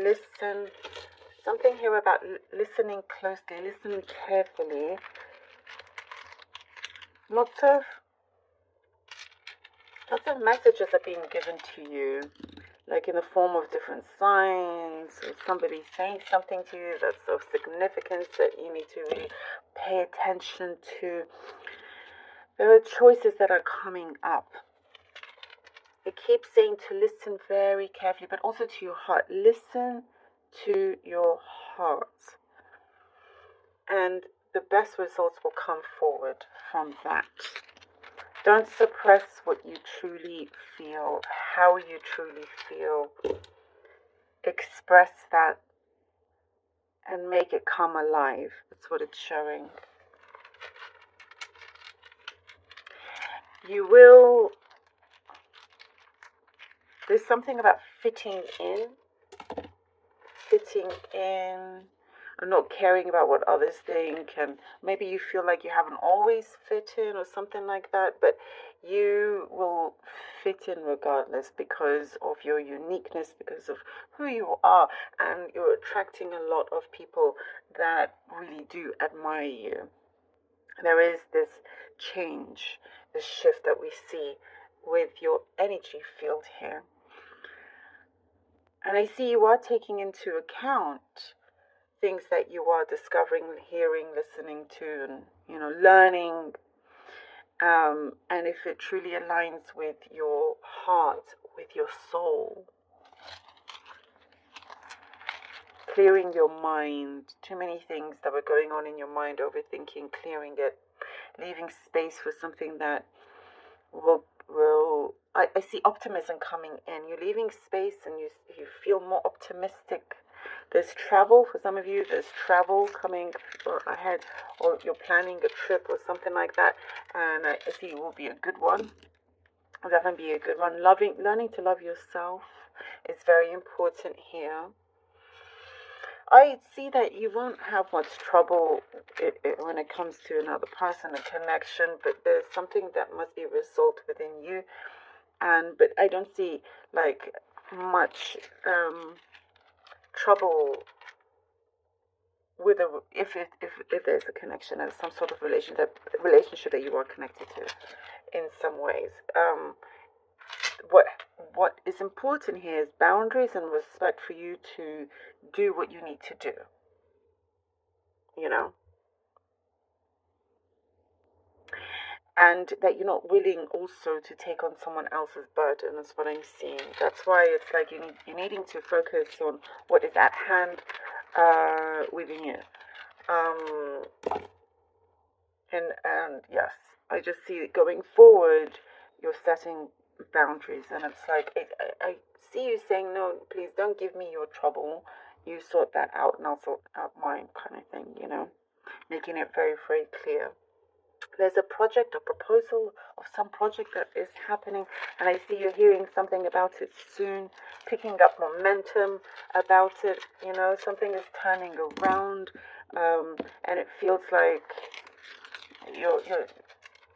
listen. Something here about listening closely, listening carefully. Lots of messages are being given to you, like in the form of different signs, or somebody saying something to you that's of significance that you need to really pay attention to. There are choices that are coming up. It keeps saying to listen very carefully, but also to your heart. Listen to your heart. And the best results will come forward from that. Don't suppress what you truly feel, how you truly feel. Express that and make it come alive. That's what it's showing. You will... There's something about fitting in, and not caring about what others think, and maybe you feel like you haven't always fit in or something like that, but you will fit in regardless because of your uniqueness, because of who you are, and you're attracting a lot of people that really do admire you. There is this change, this shift that we see with your energy field here. And I see you are taking into account things that you are discovering, hearing, listening to, and, learning. And if it truly aligns with your heart, with your soul, clearing your mind, too many things that were going on in your mind, overthinking, clearing it, leaving space for something that will I see optimism coming in. You're leaving space and you feel more optimistic. There's travel for some of you. There's travel coming ahead, or you're planning a trip or something like that. And I see it will be a good one. It'll definitely be a good one. Learning to love yourself is very important here. I see that you won't have much trouble when it comes to another person, a connection, but there's something that must be resolved within you. But I don't see like much trouble with if there's a connection and some sort of relationship that you are connected to in some ways. What is important here is boundaries and respect for you to do what you need to do. And that you're not willing also to take on someone else's burden is what I'm seeing. That's why it's like you're needing to focus on what is at hand within you. And yes, I just see it going forward, you're setting boundaries, and it's like I see you saying, no, please don't give me your trouble. You sort that out and I'll sort out mine, kind of thing, making it very, very clear. There's a project, a proposal of some project that is happening, and I see you're hearing something about it soon, picking up momentum about it. Something is turning around, and it feels like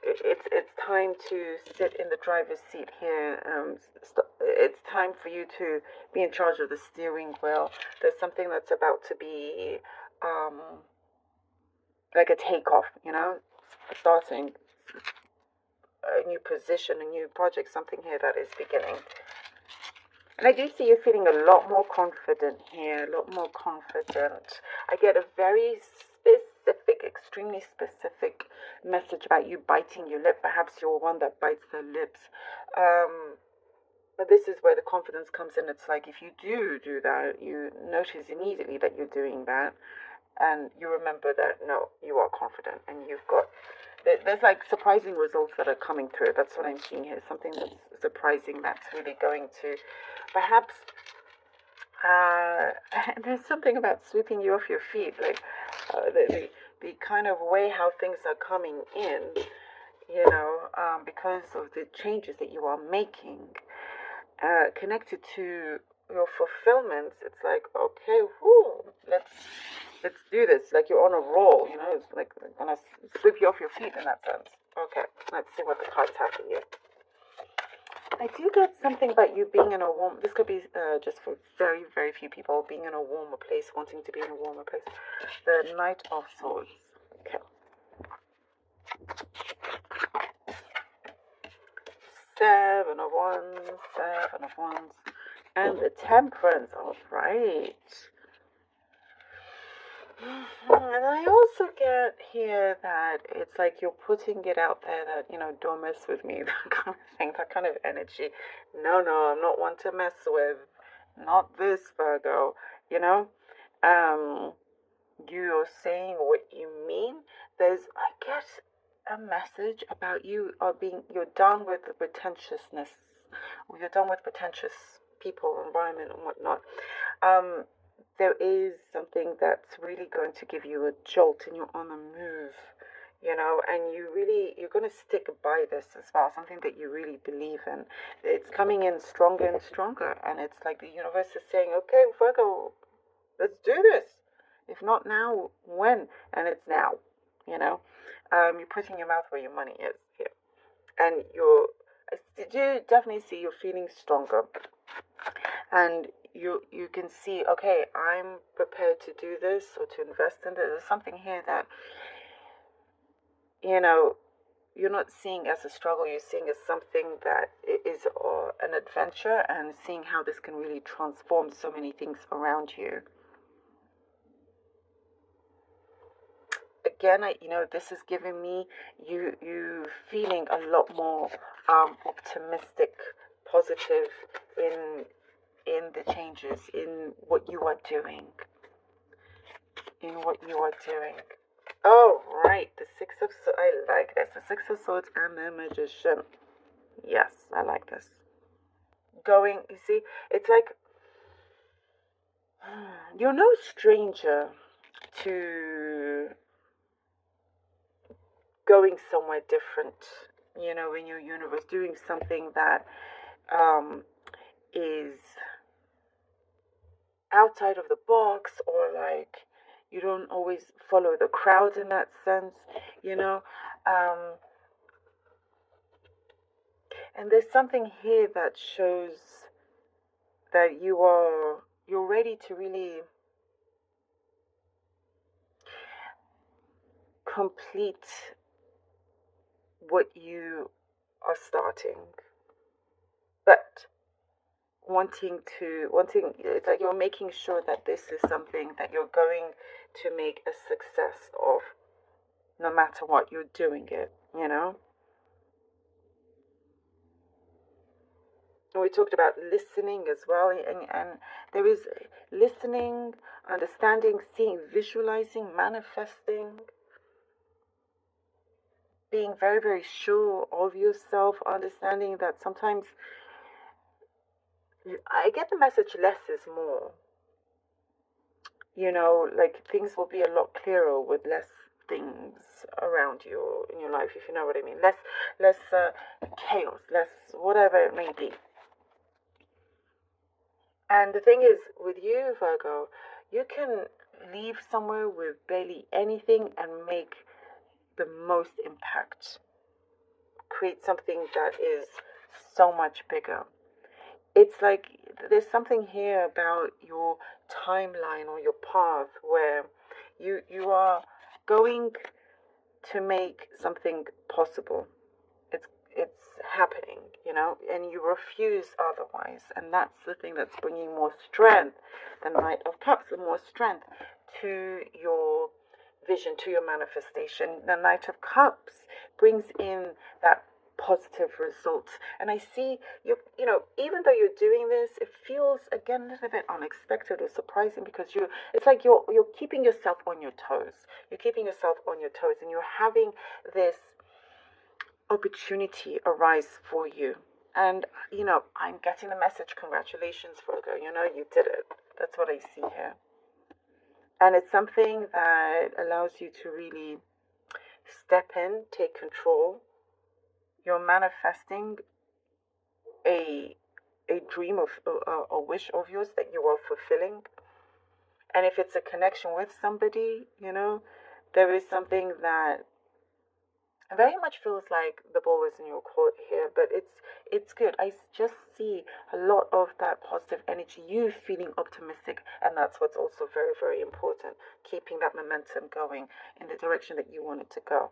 it's time to sit in the driver's seat here. It's time for you to be in charge of the steering wheel. There's something that's about to be like a takeoff, starting a new position, a new project, something here that is beginning. And I do see you feeling a lot more confident here, a lot more confident. I get a very specific, extremely specific message about you biting your lip. Perhaps you're one that bites their lips. But this is where the confidence comes in. It's like if you do that, you notice immediately that you're doing that. And you remember that, no, you are confident, and you've got, there's like surprising results that are coming through. That's what I'm seeing here. Something that's surprising that's really going to, perhaps, there's something about sweeping you off your feet, like the kind of way how things are coming in, because of the changes that you are making, connected to your fulfillment. It's like, okay, let's do this. Like you're on a roll, it's like gonna sweep you off your feet in that sense. Okay, let's see what the cards have for you. I do get something about you being in a warm. This could be just for very, very few people, being in a warmer place, wanting to be in a warmer place. The Knight of Swords. Okay. Seven of Wands, and the Temperance. All right. And I also get here that it's like you're putting it out there that, don't mess with me, that kind of thing, that kind of energy. No, I'm not one to mess with. Not this, Virgo, you know? You're saying what you mean. There's, I guess, a message about you're done with the pretentiousness, or you're done with pretentious people, environment, and whatnot. There is something that's really going to give you a jolt and you're on the move, and you're going to stick by this as well, something that you really believe in. It's coming in stronger and stronger, and it's like the universe is saying, okay, Virgo, let's do this. If not now, when? And it's now, you're putting your mouth where your money is here. And I do definitely see you're feeling stronger. And you can see, okay, I'm prepared to do this or to invest in this. There's something here that, you're not seeing as a struggle. You're seeing as something that is an adventure, and seeing how this can really transform so many things around you. Again, this is giving me you feeling a lot more optimistic, positive in the changes, in what you are doing. Oh, right, the I like this. The Six of Swords and the Magician. Yes, I like this. You see, it's like you're no stranger to going somewhere different, in your universe, doing something that is outside of the box, or like you don't always follow the crowd in that sense, and there's something here that shows that you're ready to really complete what you are starting, but wanting it's like you're making sure that this is something that you're going to make a success of, no matter what you're doing it, And we talked about listening as well, and there is listening, understanding, seeing, visualizing, manifesting, being very, very sure of yourself, understanding that sometimes I get the message less is more. Like things will be a lot clearer with less things around you in your life, if you know what I mean. Less chaos, less whatever it may be. And the thing is, with you, Virgo, you can leave somewhere with barely anything and make the most impact. Create something that is so much bigger. It's like there's something here about your timeline or your path where you are going to make something possible. It's happening, and you refuse otherwise. And that's the thing that's bringing more strength. The Knight of Cups, and more strength to your vision, to your manifestation. The Knight of Cups brings in that positive results. And I see even though you're doing this, it feels again a little bit unexpected or surprising, because it's like you're keeping yourself on your toes. You're keeping yourself on your toes, and you're having this opportunity arise for you. And I'm getting the message, congratulations, Virgo, you did it. That's what I see here. And it's something that allows you to really step in, take control. You're manifesting a dream of a wish of yours that you are fulfilling. And if it's a connection with somebody, there is something that It very much feels like the ball is in your court here, but it's good. I just see a lot of that positive energy, you feeling optimistic, and that's what's also very, very important, keeping that momentum going in the direction that you want it to go.